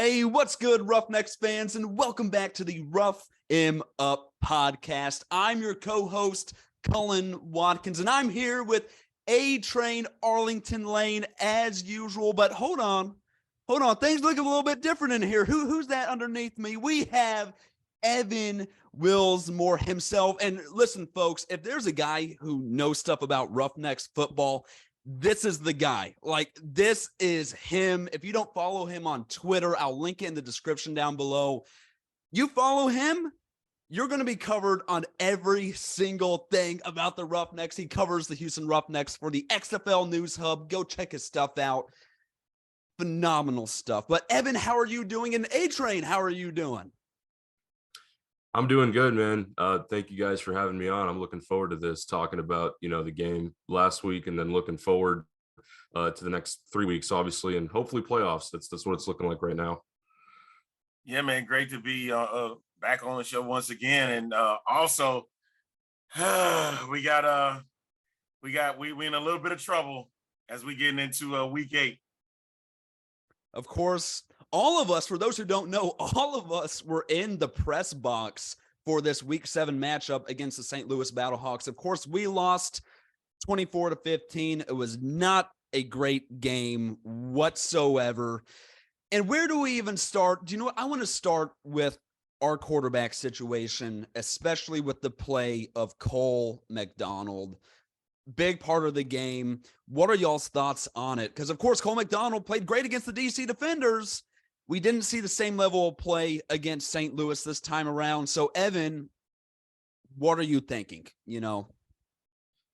Hey, what's good, Roughnecks fans, and welcome back to the Rough M Up podcast. I'm your co-host, Cullen Watkins, and I'm here with A-Train Arlington Lane as usual. But hold on, things look a little bit different in here. Who's that underneath me? We have Evan Willsmore himself. And listen, folks, if there's a guy who knows stuff about Roughnecks football, this is the guy. Like, this is him. If you don't follow him on Twitter, I'll link it in the description down below. You follow him, you're going to be covered on every single thing about the Roughnecks. He covers the Houston Roughnecks for the XFL News Hub. Go check his stuff out. Phenomenal stuff. But Evan, how are you doing? And A-Train, how are you doing? I'm doing good, man. Thank you guys for having me on. I'm looking forward to this, talking about, the game last week and then looking forward to the next 3 weeks, obviously, and hopefully playoffs. That's what it's looking like right now. Yeah, man, great to be back on the show once again. And also, we in a little bit of trouble as we getting into week 8. Of course, all of us, for those who don't know, all of us were in the press box for this week 7 matchup against the St. Louis Battlehawks. Of course, we lost 24-15. It was not a great game whatsoever. And where do we even start? Do you know what? I want to start with our quarterback situation, especially with the play of Cole McDonald. Big part of the game. What are y'all's thoughts on it? Because, of course, Cole McDonald played great against the DC Defenders. We didn't see the same level of play against St. Louis this time around. So, Evan, what are you thinking?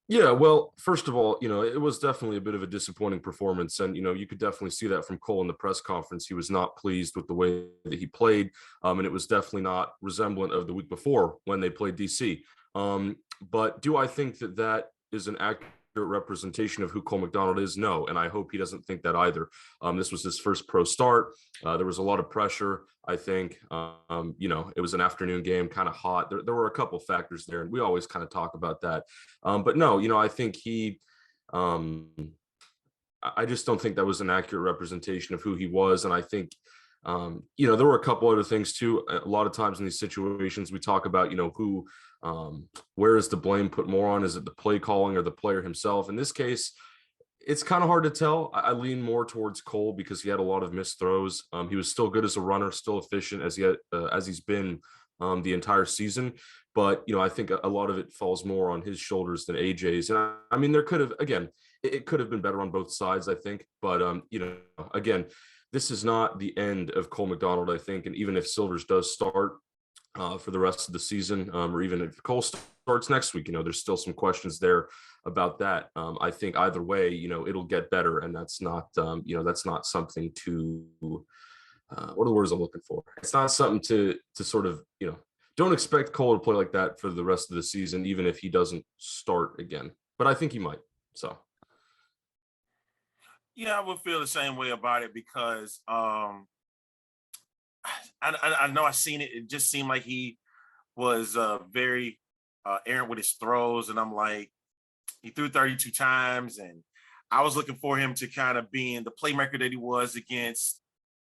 Yeah, well, first of all, it was definitely a bit of a disappointing performance. And, you could definitely see that from Cole in the press conference. He was not pleased with the way that he played. And it was definitely not resemblant of the week before when they played DC. But do I think that is an accurate representation of who Cole McDonald is? No, and I hope he doesn't think that either. This was his first pro start. There was a lot of pressure, I think. It was an afternoon game, kind of hot. There were a couple factors there, and we always kind of talk about that. But no, I think I just don't think that was an accurate representation of who he was. And I think, there were a couple other things too. A lot of times in these situations, we talk about, where is the blame put more on? Is it the play calling or the player himself? In this case, it's kind of hard to tell. I lean more towards Cole because he had a lot of missed throws. He was still good as a runner, still efficient as he's been the entire season. But, I think a lot of it falls more on his shoulders than AJ's. And I mean, there could have, again, it could have been better on both sides, I think. But, again, this is not the end of Cole McDonald, I think. And even if Silvers does start for the rest of the season, or even if Cole starts next week, there's still some questions there about that. I think either way, it'll get better. And that's not, that's not something to, what are the words I'm looking for? It's not something to sort of, don't expect Cole to play like that for the rest of the season, even if he doesn't start again. But I think he might. So. Yeah, I would feel the same way about it because I know I've seen it. It just seemed like he was very errant with his throws. And I'm like, he threw 32 times. And I was looking for him to kind of be in the playmaker that he was against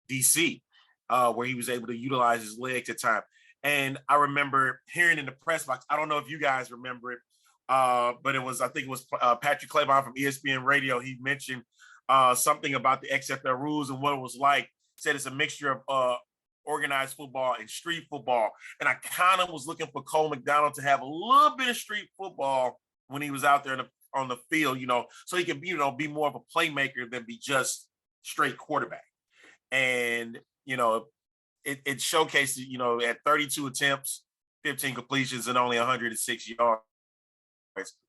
DC, where he was able to utilize his legs at time. And I remember hearing in the press box, I don't know if you guys remember it, but I think it was Patrick Claybon from ESPN Radio. He mentioned something about the XFL rules and what it was like. Said it's a mixture of organized football and street football. And I kind of was looking for Cole McDonald to have a little bit of street football when he was out there on the field, so he could be more of a playmaker than be just straight quarterback. And, it showcased, at 32 attempts, 15 completions, and only 106 yards.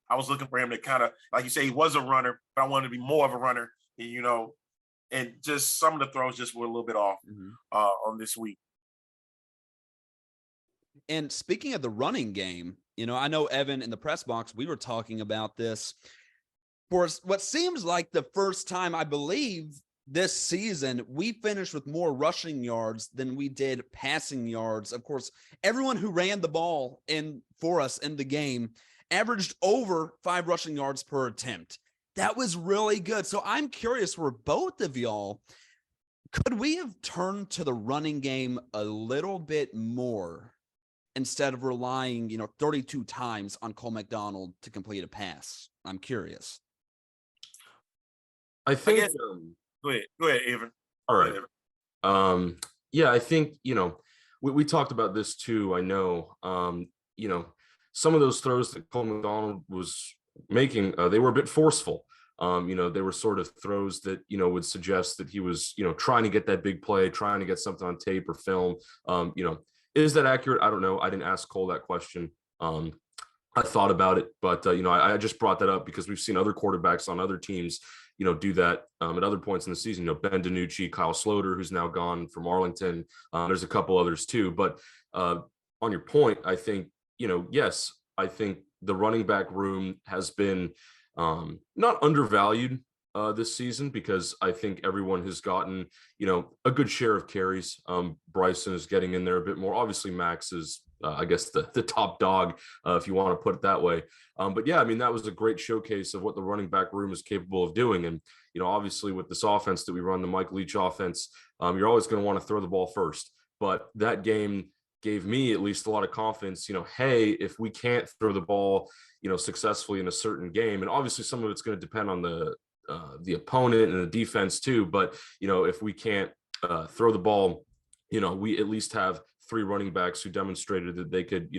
I was looking for him to kind of, like you say, he was a runner, but I wanted to be more of a runner, and just some of the throws just were a little bit off on this week. And speaking of the running game, I know, Evan, in the press box, we were talking about this for what seems like the first time, I believe, this season, we finished with more rushing yards than we did passing yards. Of course, everyone who ran the ball for us in the game averaged over 5 rushing yards per attempt. That was really good. So I'm curious for both of y'all, Could we have turned to the running game a little bit more instead of relying, 32 times on Cole McDonald to complete a pass? I'm curious. I think. Go ahead, Evan. All right. Yeah, I think, we talked about this too. I know, some of those throws that Cole McDonald was making, they were a bit forceful. They were sort of throws that, would suggest that he was, trying to get that big play, trying to get something on tape or film. Is that accurate? I don't know. I didn't ask Cole that question. I thought about it, but, I just brought that up because we've seen other quarterbacks on other teams, do that at other points in the season. Ben DiNucci, Kyle Sloter, who's now gone from Arlington. There's a couple others too. But on your point, I think, yes, I think the running back room has been not undervalued this season, because I think everyone has gotten, a good share of carries. Bryson is getting in there a bit more. Obviously, Max is, I guess, the top dog, if you want to put it that way. But yeah, I mean, that was a great showcase of what the running back room is capable of doing. And, obviously with this offense that we run, the Mike Leach offense, you're always going to want to throw the ball first. But that game gave me at least a lot of confidence, hey, if we can't throw the ball, successfully in a certain game, and obviously some of it's going to depend on the opponent and the defense too. But, if we can't throw the ball, we at least have 3 running backs who demonstrated that they could,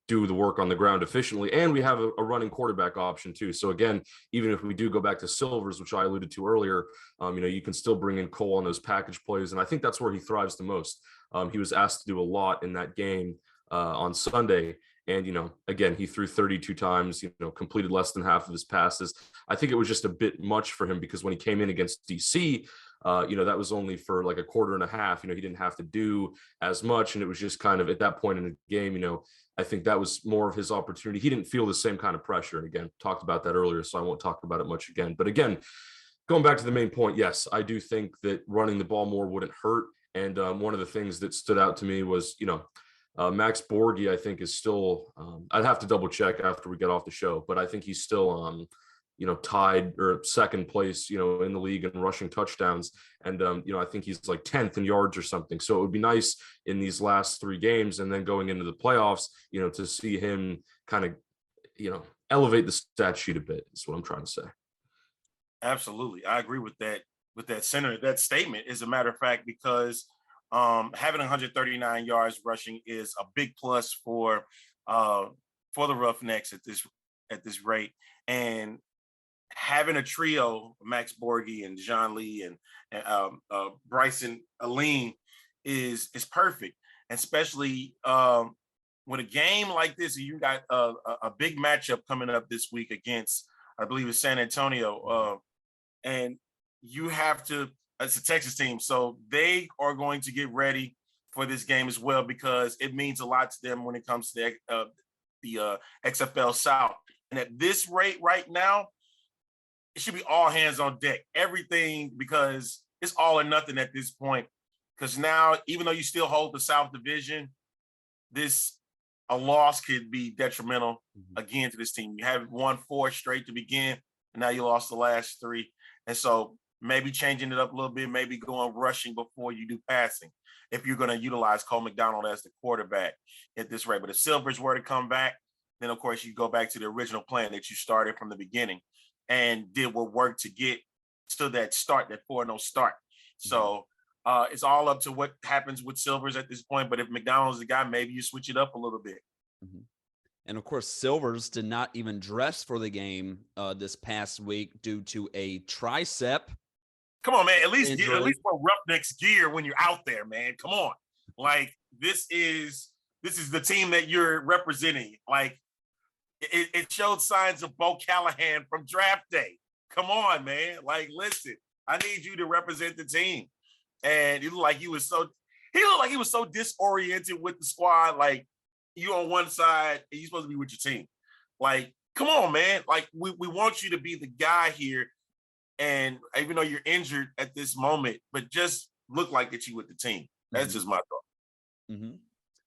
do the work on the ground efficiently. And we have a running quarterback option too. So again, even if we do go back to Silvers, which I alluded to earlier, you can still bring in Cole on those package plays. And I think that's where he thrives the most. He was asked to do a lot in that game on Sunday. And, again, he threw 32 times, completed less than half of his passes. I think it was just a bit much for him, because when he came in against DC, that was only for like a quarter and a half. He didn't have to do as much. And it was just kind of at that point in the game, I think that was more of his opportunity. He didn't feel the same kind of pressure. And again, talked about that earlier, so I won't talk about it much again. But again, going back to the main point, yes, I do think that running the ball more wouldn't hurt. And one of the things that stood out to me was, Max Borghi, I think, is still, I'd have to double check after we get off the show, but I think he's still, tied or second place, in the league in rushing touchdowns. And, I think he's like 10th in yards or something. So it would be nice in these last 3 games and then going into the playoffs, to see him kind of, elevate the stat sheet a bit, is what I'm trying to say. Absolutely. I agree with that that statement, as a matter of fact, because having 139 yards rushing is a big plus for the Roughnecks at this rate. And having a trio, Max Borghi and John Lee and Bryson Aline is perfect, especially when a game like this, you got a big matchup coming up this week against, I believe it's San Antonio, and you have to. It's a Texas team, so they are going to get ready for this game as well, because it means a lot to them when it comes to the XFL South. And at this rate right now, it should be all hands on deck, everything, because it's all or nothing at this point. Because now, even though you still hold the South Division, a loss could be detrimental again to this team. You haven't won 4 straight to begin, and now you lost the last 3. And so maybe changing it up a little bit, maybe going rushing before you do passing, if you're going to utilize Cole McDonald as the quarterback at this rate. But if Silvers were to come back, then, of course, you go back to the original plan that you started from the beginning and did what worked to get to that 4-0 start. So it's all up to what happens with Silvers at this point. But if McDonald's the guy, maybe you switch it up a little bit. Mm-hmm. And, of course, Silvers did not even dress for the game this past week due to a tricep. Come on, man. At least wear Roughnecks gear when you're out there, man. Come on. Like, this is the team that you're representing. Like, it showed signs of Bo Callahan from draft day. Come on, man. Like, listen, I need you to represent the team. And he looked like he was so disoriented with the squad. Like, you on one side and you're supposed to be with your team. Like, come on, man. Like, we want you to be the guy here. And even though you're injured at this moment, but just look like that you with the team. That's just my thought. Mm-hmm.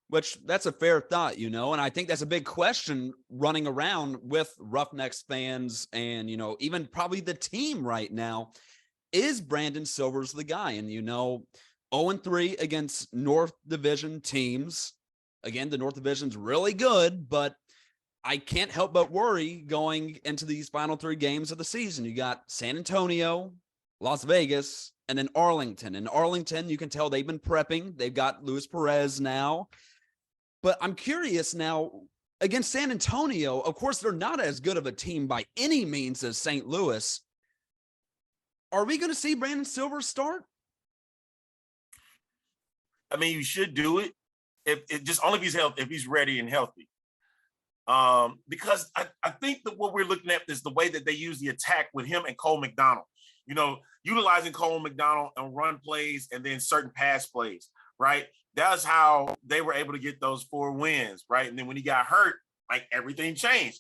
Which, that's a fair thought, and I think that's a big question running around with Roughnecks fans and, even probably the team right now. is Brandon Silvers the guy? And 0-3 against North Division teams. Again, the North Division's really good, but I can't help but worry going into these final 3 games of the season. You got San Antonio, Las Vegas, and then Arlington. And Arlington, you can tell they've been prepping. They've got Luis Perez now. But I'm curious now, against San Antonio, of course, they're not as good of a team by any means as St. Louis. Are we going to see Brandon Silvers start? I mean, you should do it if just only if he's healthy, if he's ready and healthy. Because I think that what we're looking at is the way that they use the attack with him and Cole McDonald. Utilizing Cole McDonald on run plays and then certain pass plays, right? That's how they were able to get those 4 wins, right? And then when he got hurt, like everything changed.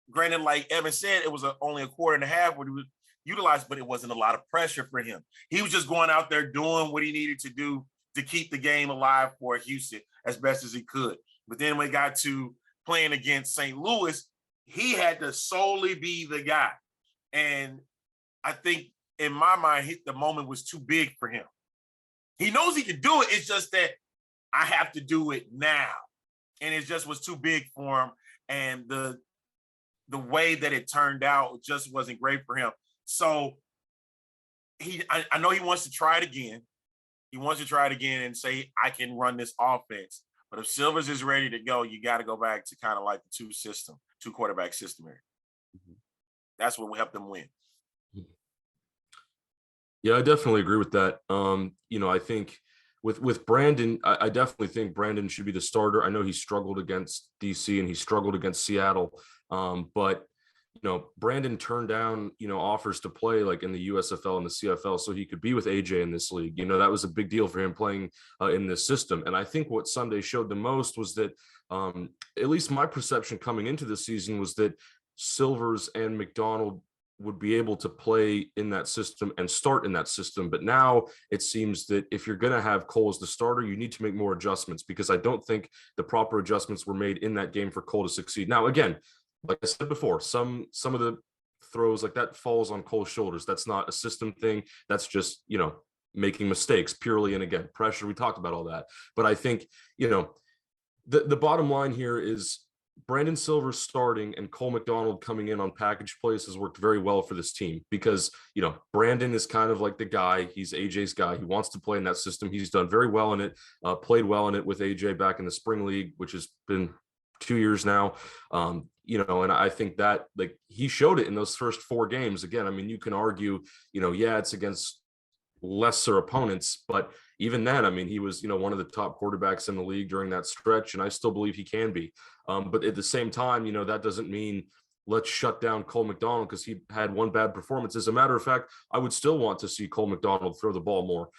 Granted, like Evan said, it was only a quarter and a half where he was utilized, but it wasn't a lot of pressure for him. He was just going out there doing what he needed to do to keep the game alive for Houston as best as he could. But then when it got to playing against St. Louis, he had to solely be the guy. And I think in my mind, the moment was too big for him. He knows he can do it. It's just that I have to do it now. And it just was too big for him. And the way that it turned out just wasn't great for him. So I know he wants to try it again. He wants to try it again and say, I can run this offense. But if Silvers is ready to go, you got to go back to kind of like the 2 quarterback system here. Mm-hmm. That's what will help them win. Yeah, I definitely agree with that. I think with Brandon, I definitely think Brandon should be the starter. I know he struggled against DC and he struggled against Seattle. But Brandon turned down, offers to play like in the USFL and the CFL so he could be with AJ in this league. That was a big deal for him playing in this system. And I think what Sunday showed the most was that, at least my perception coming into the season was that Silvers and McDonald would be able to play in that system and start in that system. But now it seems that if you're going to have Cole as the starter, you need to make more adjustments, because I don't think the proper adjustments were made in that game for Cole to succeed. Now, again, like I said before, some of the throws like that falls on Cole's shoulders. That's not a system thing. That's just, making mistakes purely. And again, pressure, we talked about all that. But I think, the bottom line here is Brandon Silvers starting and Cole McDonald coming in on package plays has worked very well for this team, because, Brandon is kind of like the guy. He's AJ's guy. He wants to play in that system. He's done very well in it, played well in it with AJ back in the spring league, which has been 2 years now. And I think that like he showed it in those first 4 games. Again, I mean, you can argue, it's against lesser opponents, but even then, I mean, he was, one of the top quarterbacks in the league during that stretch, and I still believe he can be. But at the same time, that doesn't mean let's shut down Cole McDonald because he had one bad performance. As a matter of fact, I would still want to see Cole McDonald throw the ball more.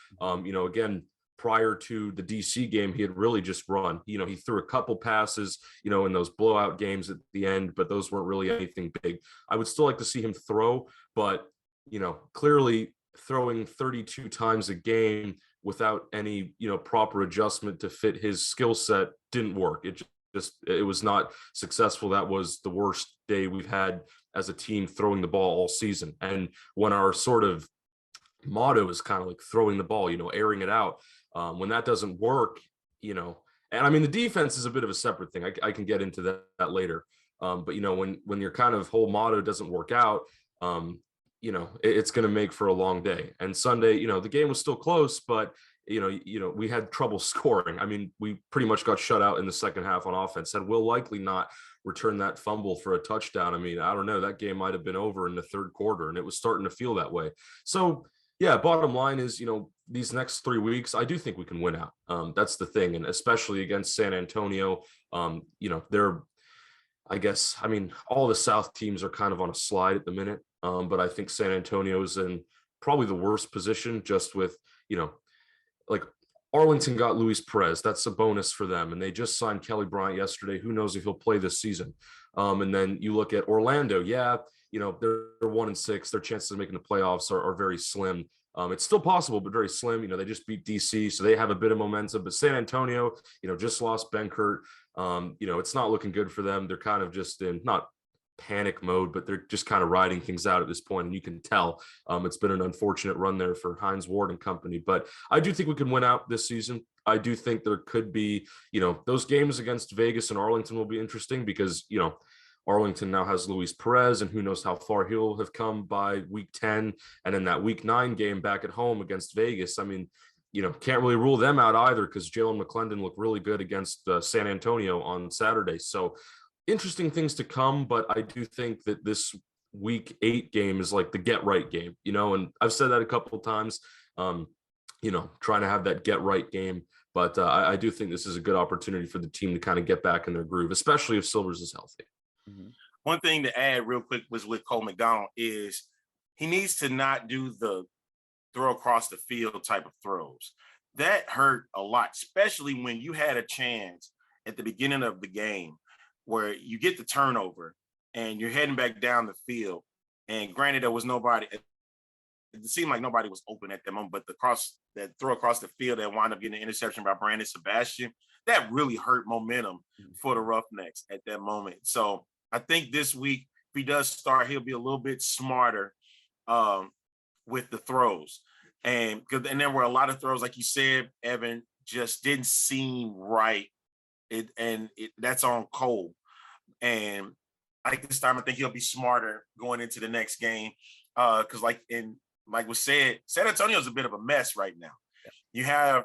Again, prior to the DC game, he had really just run. He threw a couple passes, in those blowout games at the end, but those weren't really anything big. I would still like to see him throw, but, clearly throwing 32 times a game without any, proper adjustment to fit his skill set didn't work. It was not successful. That was the worst day we've had as a team throwing the ball all season. And when our sort of motto is kind of like throwing the ball, airing it out, when that doesn't work, and I mean, the defense is a bit of a separate thing. I can get into that later. But, when your kind of whole motto doesn't work out, it's going to make for a long day. And Sunday, the game was still close, but, we had trouble scoring. I mean, we pretty much got shut out in the second half on offense. Had Will likely not return that fumble for a touchdown, I mean, I don't know, that game might have been over in the third quarter, and it was starting to feel that way. So, yeah, bottom line is, these next 3 weeks, I do think we can win out. That's the thing. And especially against San Antonio, they're, I guess, I mean, all the South teams are kind of on a slide at the minute. But I think San Antonio is in probably the worst position, just with, like Arlington got Luis Perez. That's a bonus for them. And they just signed Kelly Bryant yesterday. Who knows if he'll play this season? And then you look at Orlando. Yeah, they're 1-6. Their chances of making the playoffs are very slim. It's still possible, but very slim. They just beat DC, so they have a bit of momentum. But San Antonio, just lost Benkert. It's not looking good for them. They're kind of just in not panic mode, but they're just kind of riding things out at this point. And you can tell it's been an unfortunate run there for Hines Ward and company. But I do think we can win out this season. I do think there could be, those games against Vegas and Arlington will be interesting because, Arlington now has Luis Perez, and who knows how far he'll have come by week 10. And in that week 9 game back at home against Vegas, I mean, can't really rule them out either because Jalen McClendon looked really good against San Antonio on Saturday. So interesting things to come, but I do think that this week 8 game is like the get right game, and I've said that a couple of times, trying to have that get right game. But I do think this is a good opportunity for the team to kind of get back in their groove, especially if Silvers is healthy. Mm-hmm. One thing to add real quick was with Cole McDonald is he needs to not do the throw across the field type of throws. That hurt a lot, especially when you had a chance at the beginning of the game where you get the turnover and you're heading back down the field. And granted, there was nobody, it seemed like nobody was open at that moment, but that throw across the field that wound up getting an interception by Brandon Sebastian, that really hurt momentum for the Roughnecks at that moment. So I think this week, if he does start, he'll be a little bit smarter with the throws. And there were a lot of throws, like you said, Evan, just didn't seem right. That's on Cole. And this time, I think he'll be smarter going into the next game. Because like was said, San Antonio's a bit of a mess right now. Yeah. You have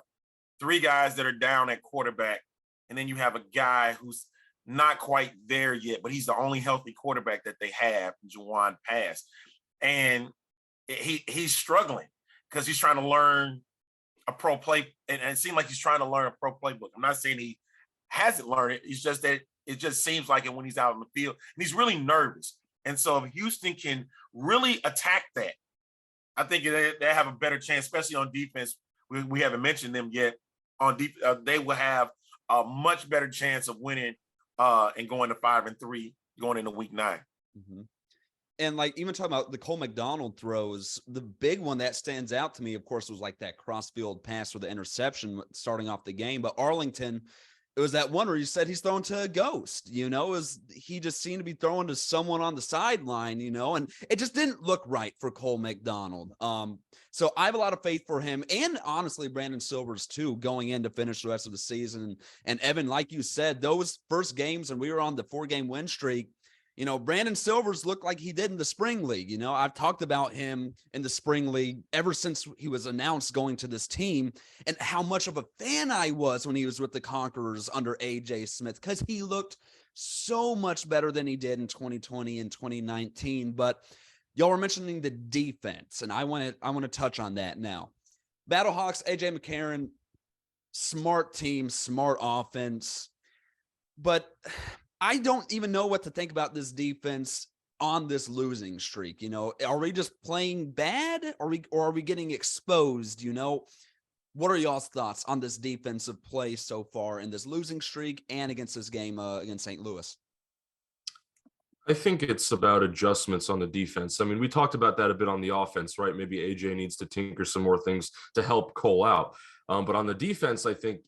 3 guys that are down at quarterback, and then you have a guy who's not quite there yet, but he's the only healthy quarterback that they have, Juwan Pass. And he's struggling because he's trying to learn a pro play, and it seemed like he's trying to learn a pro playbook. I'm not saying he hasn't learned it. It's just that it just seems like it when he's out in the field, and he's really nervous. And so if Houston can really attack that, I think they have a better chance, especially on defense. We haven't mentioned them yet. On they will have a much better chance of winning and going to 5-3 going into week 9. Mm-hmm. And like even talking about the Cole McDonald throws, the big one that stands out to me, of course, was like that cross-field pass for the interception starting off the game. But Arlington, it was that one where you said he's throwing to a ghost, he just seemed to be throwing to someone on the sideline, and it just didn't look right for Cole McDonald. So I have a lot of faith for him, and honestly, Brandon Silvers too, going in to finish the rest of the season. And Evan, like you said, those first games, and we were on the 4-game win streak, Brandon Silvers looked like he did in the spring league. I've talked about him in the spring league ever since he was announced going to this team, and how much of a fan I was when he was with the Conquerors under A.J. Smith, because he looked so much better than he did in 2020 and 2019. But y'all were mentioning the defense, and I want to touch on that now. Battlehawks, A.J. McCarron, smart team, smart offense, but I don't even know what to think about this defense on this losing streak. Are we just playing bad, or are we getting exposed? What are y'all's thoughts on this defensive play so far in this losing streak and against this game against St. Louis? I think it's about adjustments on the defense. I mean, we talked about that a bit on the offense, right? Maybe AJ needs to tinker some more things to help Cole out. But on the defense, I think,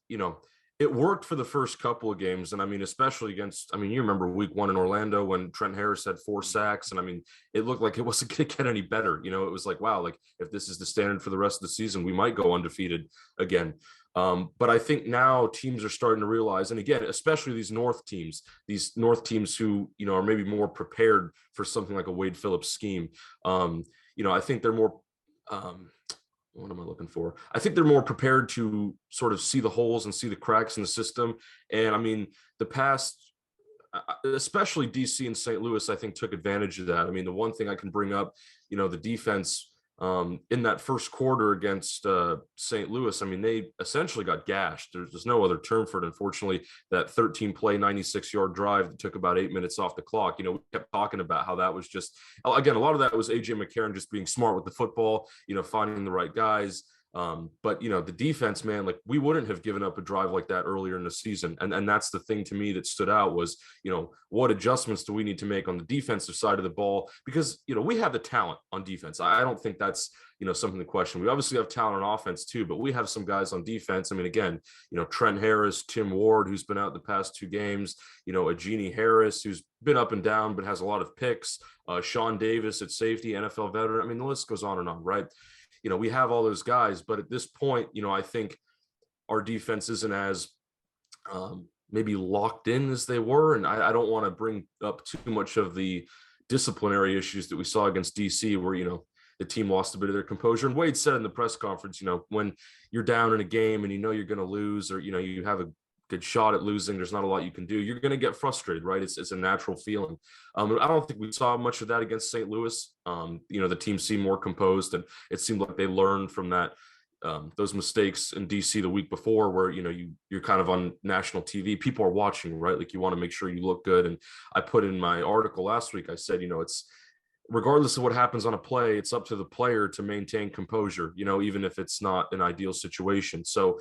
it worked for the first couple of games. And I mean, especially against, you remember week 1 in Orlando when Trent Harris had 4 sacks. And it looked like it wasn't going to get any better. It was like, wow, like if this is the standard for the rest of the season, we might go undefeated again. But I think now teams are starting to realize, and again, especially these North teams who, are maybe more prepared for something like a Wade Phillips scheme. I think they're more, what am I looking for? I think they're more prepared to sort of see the holes and see the cracks in the system. And the past, especially DC and St. Louis, I think took advantage of that. The one thing I can bring up, the defense in that first quarter against St. Louis, they essentially got gashed. There's no other term for it. Unfortunately, that 13-play, 96-yard drive that took about 8 minutes off the clock. We kept talking about how that was just, again, a lot of that was A.J. McCarron just being smart with the football, finding the right guys. But, the defense, man, like we wouldn't have given up a drive like that earlier in the season. And that's the thing to me that stood out was, what adjustments do we need to make on the defensive side of the ball? Because, we have the talent on defense. I don't think that's, something to question. We obviously have talent on offense too, but we have some guys on defense. I mean, again, Trent Harris, Tim Ward, who's been out the past 2 games, a Genie Harris, who's been up and down, but has a lot of picks, Sean Davis at safety, NFL veteran. I mean, the list goes on and on, right? We have all those guys, but at this point, I think our defense isn't as maybe locked in as they were. And I don't want to bring up too much of the disciplinary issues that we saw against DC where, the team lost a bit of their composure. And Wade said in the press conference, when you're down in a game and you're going to lose, or, you have a good shot at losing, there's not a lot you can do. You're going to get frustrated, right? It's a natural feeling. I don't think we saw much of that against St. Louis. The team seemed more composed, and it seemed like they learned from that, those mistakes in DC the week before where, you're kind of on national TV. People are watching, right? Like you want to make sure you look good. And I put in my article last week, I said, it's regardless of what happens on a play, it's up to the player to maintain composure, even if it's not an ideal situation. So,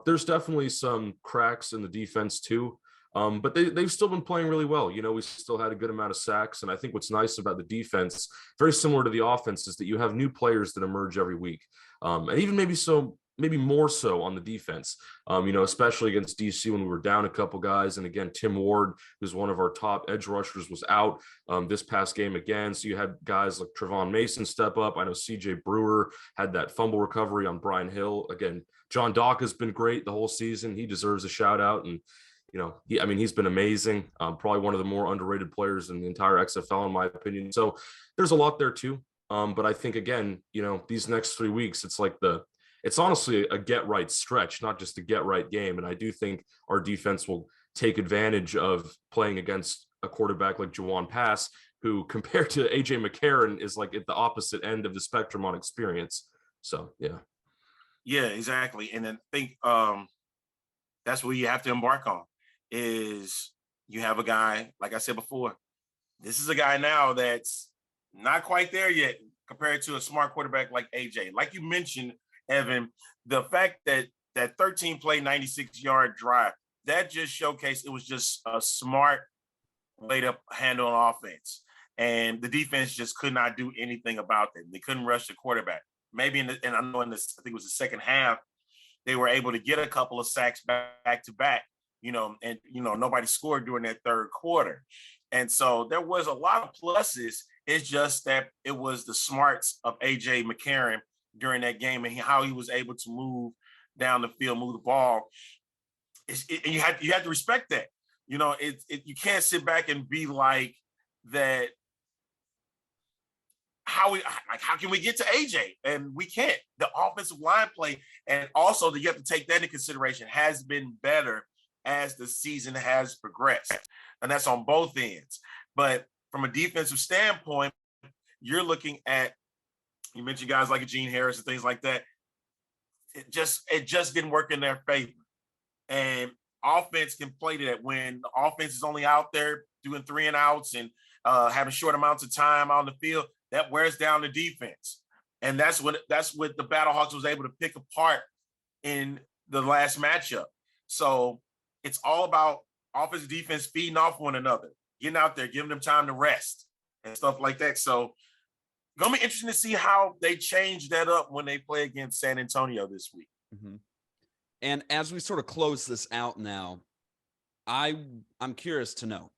there's definitely some cracks in the defense too. But they've still been playing really well. We still had a good amount of sacks. And I think what's nice about the defense, very similar to the offense, is that you have new players that emerge every week. And even maybe more so on the defense, especially against DC when we were down a couple guys. And again, Tim Ward, who's one of our top edge rushers, was out this past game again. So you had guys like Trevon Mason step up. I know CJ Brewer had that fumble recovery on Brian Hill. Again, John Dock has been great the whole season. He deserves a shout out. And, he's been amazing. Probably one of the more underrated players in the entire XFL, in my opinion. So there's a lot there too. But I think, again, these next 3 weeks, it's honestly a get right stretch, not just a get right game. And I do think our defense will take advantage of playing against a quarterback like Jawan Pass, who compared to AJ McCarron is like at the opposite end of the spectrum on experience. So, yeah. Yeah, exactly. And then I think that's what you have to embark on is you have a guy, like I said before, this is a guy now that's not quite there yet compared to a smart quarterback like AJ. Like you mentioned, Evan, the fact that 13-play, 96-yard drive, that just showcased it was just a smart way to handle an offense. And the defense just could not do anything about that. They couldn't rush the quarterback. Maybe I think it was the second half, they were able to get a couple of sacks back to back, and, nobody scored during that third quarter. And so there was a lot of pluses. It's just that it was the smarts of AJ McCarron during that game and how he was able to move down the field, move the ball. And you have to respect that. You can't sit back and be like that. How can we get to AJ? And we can't. The offensive line play, and also you have to take that into consideration, has been better as the season has progressed. And that's on both ends. But from a defensive standpoint, you're looking at, you mentioned guys like Gene Harris and things like that. It just didn't work in their favor. And offense can play to that when the offense is only out there doing 3 and outs and having short amounts of time on the field, that wears down the defense. And that's what the Battlehawks was able to pick apart in the last matchup. So it's all about offense and defense feeding off one another, getting out there, giving them time to rest and stuff like that. So going to be interesting to see how they change that up when they play against San Antonio this week. Mm-hmm. And as we sort of close this out now, I'm curious to know,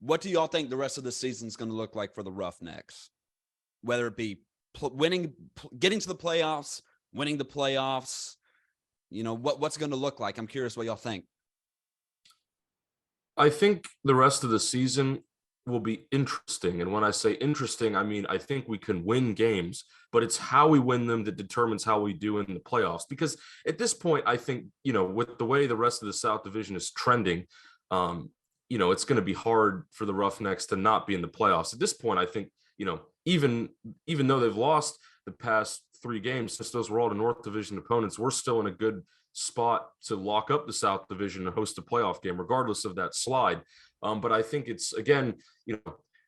what do y'all think the rest of the season is going to look like for the Roughnecks? Whether it be getting to the playoffs, winning the playoffs, what's going to look like? I'm curious what y'all think. I think the rest of the season will be interesting. And when I say interesting, I mean, I think we can win games, but it's how we win them that determines how we do in the playoffs. Because at this point, I think, with the way the rest of the South Division is trending, it's going to be hard for the Roughnecks to not be in the playoffs. At this point, I think, even though they've lost the past 3 games, since those were all the North Division opponents, we're still in a good spot to lock up the South Division and host a playoff game, regardless of that slide. But I think it's, again,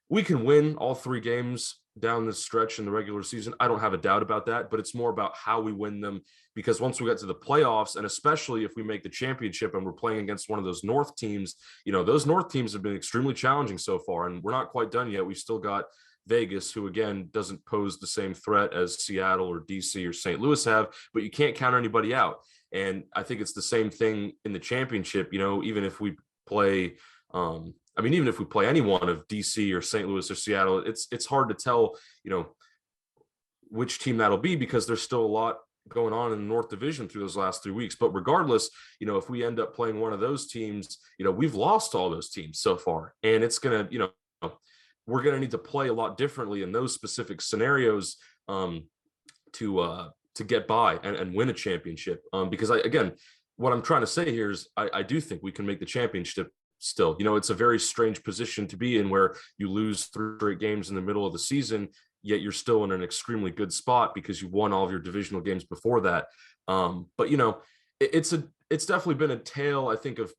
we can win all 3 games down this stretch in the regular season. I don't have a doubt about that, but it's more about how we win them, because once we get to the playoffs, and especially if we make the championship and we're playing against one of those North teams, those North teams have been extremely challenging so far, and we're not quite done yet. We've still got Vegas, who again doesn't pose the same threat as Seattle or DC or St. Louis have, but you can't count anybody out. And I think it's the same thing in the championship. Even if we play, even if we play any one of DC or St. Louis or Seattle, it's hard to tell, which team that'll be, because there's still a lot going on in the North Division through those last 3 weeks. But regardless, if we end up playing one of those teams, we've lost all those teams so far, and it's gonna, we're gonna need to play a lot differently in those specific scenarios to get by and win a championship. Because what I'm trying to say here is I do think we can make the championship still. It's a very strange position to be in, where you lose 3 straight games in the middle of the season, yet you're still in an extremely good spot because you won all of your divisional games before that. But it's definitely been a tale, I think, of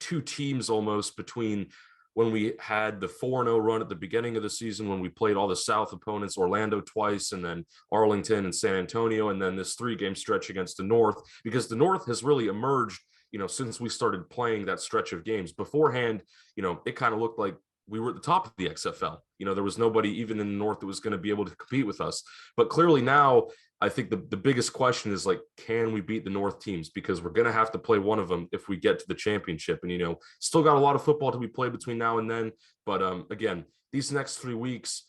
2 teams almost, between when we had the 4-0 run at the beginning of the season, when we played all the South opponents, Orlando twice, and then Arlington and San Antonio, and then this 3-game stretch against the North, because the North has really emerged, since we started playing that stretch of games. Beforehand, it kind of looked like we were at the top of the XFL. There was nobody even in the North that was going to be able to compete with us. But clearly now, I think the biggest question is, can we beat the North teams? Because we're going to have to play one of them if we get to the championship. And, still got a lot of football to be played between now and then. But again, these next 3 weeks,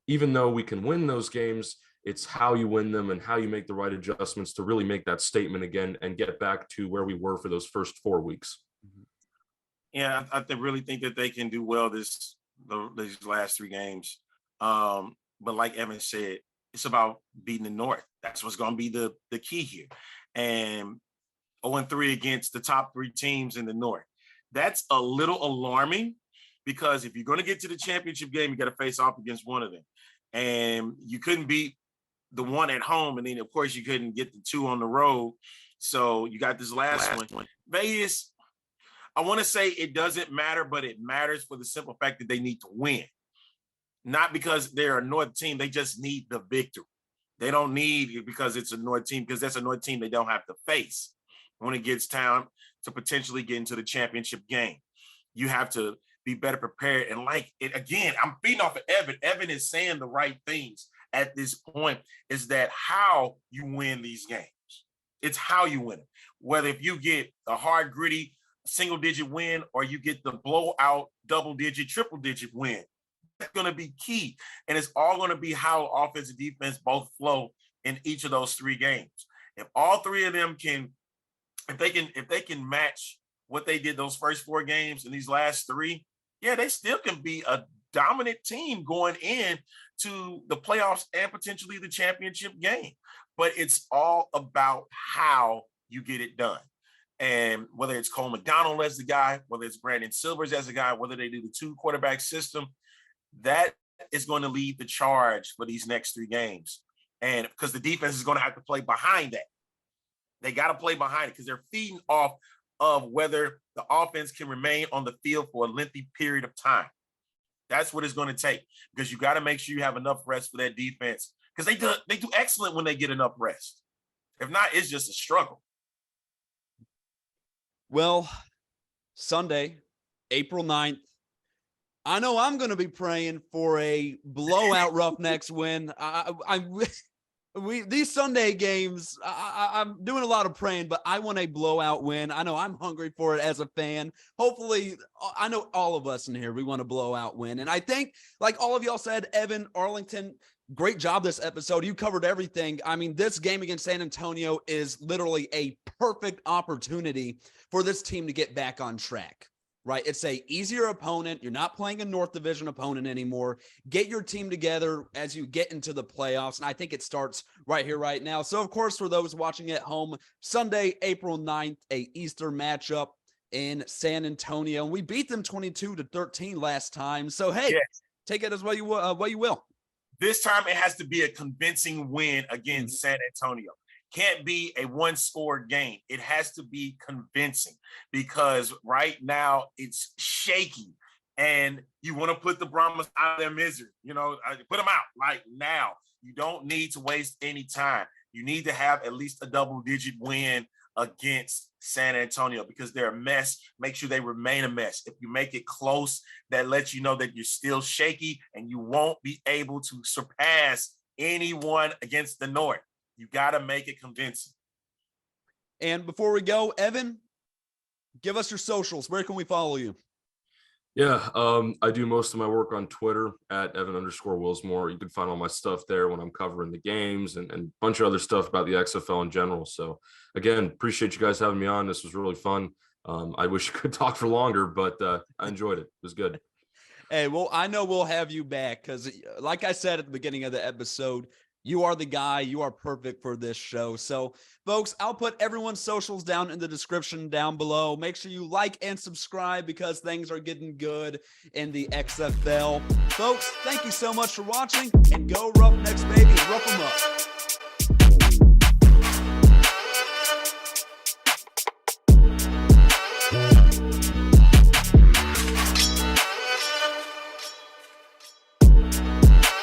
even though we can win those games, it's how you win them and how you make the right adjustments to really make that statement again and get back to where we were for those first 4 weeks. Yeah, I really think that they can do well these last 3 games. But like Evan said, it's about beating the North. That's what's going to be the key here. And 0-3 against the top 3 teams in the North. That's a little alarming, because if you're going to get to the championship game, you got to face off against one of them. And you couldn't beat the one at home, and then of course you couldn't get the 2 on the road. So you got this last one. Vegas, I want to say it doesn't matter, but it matters for the simple fact that they need to win. Not because they're a North team, they just need the victory. They don't need it because it's a North team, because that's a North team they don't have to face when it gets time to potentially get into the championship game. You have to be better prepared. And again, I'm feeding off of Evan. Evan is saying the right things at this point, is that how you win these games. It's how you win it. Whether if you get a hard, gritty, single-digit win, or you get the blowout, double-digit, triple-digit win. That's going to be key. And it's all going to be how offense and defense both flow in each of those 3 games. If all 3 of them if they can match what they did those first 4 games in these last 3, yeah, they still can be a dominant team going in to the playoffs and potentially the championship game. But it's all about how you get it done. And whether it's Cole McDonald as the guy, whether it's Brandon Silvers as the guy, whether they do the 2 quarterback system, that is going to lead the charge for these next 3 games. And because the defense is going to have to play behind that. They got to play behind it, because they're feeding off of whether the offense can remain on the field for a lengthy period of time. That's what it's going to take, because you got to make sure you have enough rest for that defense, because they do excellent when they get enough rest. If not, it's just a struggle. Well, Sunday, April 9th, I know I'm going to be praying for a blowout Roughnecks win. These Sunday games, I'm doing a lot of praying, but I want a blowout win. I know I'm hungry for it as a fan. Hopefully, I know all of us in here, we want a blowout win. And I think, like all of y'all said, Evan, Arlington, great job this episode. You covered everything. I mean, this game against San Antonio is literally a perfect opportunity for this team to get back on track. Right? It's a easier opponent. You're not playing a North Division opponent anymore. Get your team together as you get into the playoffs. And I think it starts right here, right now. So, of course, for those watching at home, Sunday, April 9th, a Easter matchup in San Antonio. And we beat them 22-13 last time. So, hey, yes, take it as what you will. This time it has to be a convincing win against San Antonio. Can't be a 1-score game. It has to be convincing, because right now it's shaky and you want to put the Brahmas out of their misery. Put them out like now. You don't need to waste any time. You need to have at least a double-digit win against San Antonio because they're a mess. Make sure they remain a mess. If you make it close, that lets you know that you're still shaky and you won't be able to surpass anyone against the North. You got to make it convincing. And before we go, Evan, give us your socials. Where can we follow you? Yeah, I do most of my work on Twitter at Evan_Willsmore. You can find all my stuff there when I'm covering the games and a bunch of other stuff about the XFL in general. So again, appreciate you guys having me on. This was really fun. I wish I could talk for longer, but I enjoyed it. It was good. Hey, well, I know we'll have you back because like I said at the beginning of the episode, you are the guy. You are perfect for this show. So, folks, I'll put everyone's socials down in the description down below. Make sure you like and subscribe because things are getting good in the XFL. Folks, thank you so much for watching, and go Roughnecks, baby.